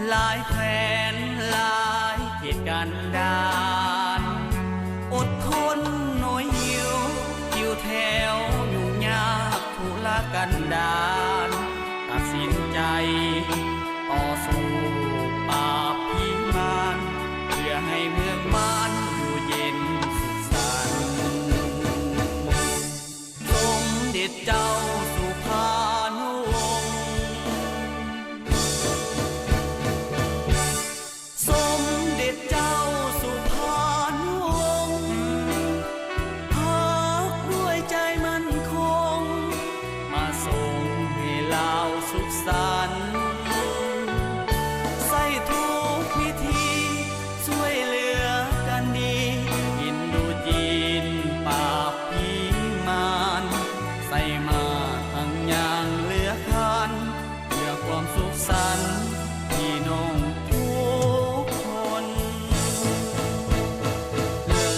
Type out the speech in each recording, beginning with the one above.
หลายแผนหลายเหตุการณ์ดานอดทนหน่อยหิวหิวแถวอยู่ยากทุรกันดารตัดสินใจต่อสู้ปราบพิมานเพื่อให้เมืองบ้านอยู่เย็นสุขสันต์สมเด็จเจ้าสุภานุวงศ์สมเด็จเจ้าสุภานุวงศ์พักด้วยใจมั่นคงมาส่งให้ลาวสุขสันต์ใส่ทุกวิธีช่วยเหลือกันดีกินดูจีนปราบพิมานใส่มาทั้งอย่างเหลือคานเพื่อความสุขสันต์พี่น้องทุกคน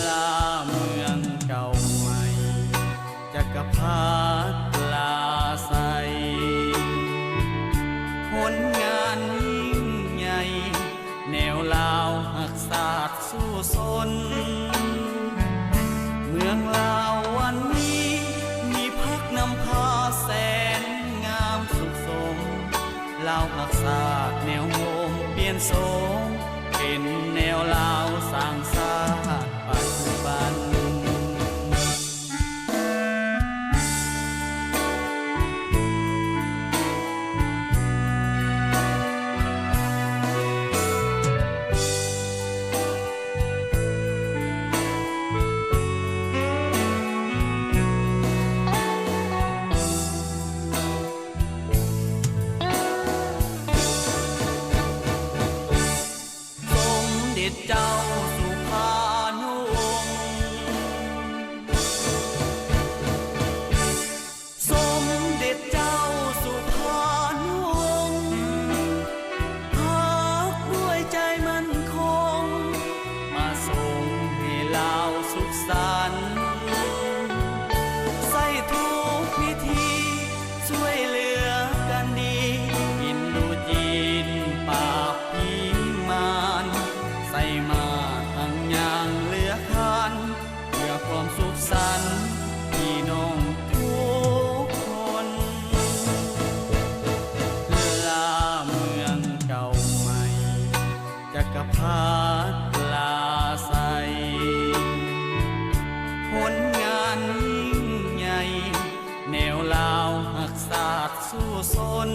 ลาเมืองเก่าใหม่จักรพรรดิลาใสผลงานยิ่งใหญ่แนวลาวหักศาสตร์สู้สนเมืองลาววันนี้มีพักนำพาแสนงามสุขสมลาวหักศาสตร์แนวโน้มเปลี่ยนโสมเป็นแนวลาวสร้างชาติปัจจุบันเจ้าสุภานุวงศ์สมเด็จเจ้าสุภานุวงศ์พักด้วยใจมั่นคงมาส่งให้ลาวสุขสันต์ใส่ทุกวิธีช่วยเหลือกันดีกินดูจีนปราบพิมานใส่มาทั้งอย่างเหลือคานเพื่อความสุขสันต์พี่น้องทุกคนลาเมืองเก่าใหม่จักรพรรดิลาใสผลงานยิ่งใหญ่แนวลาวหักศาสตร์สู้สน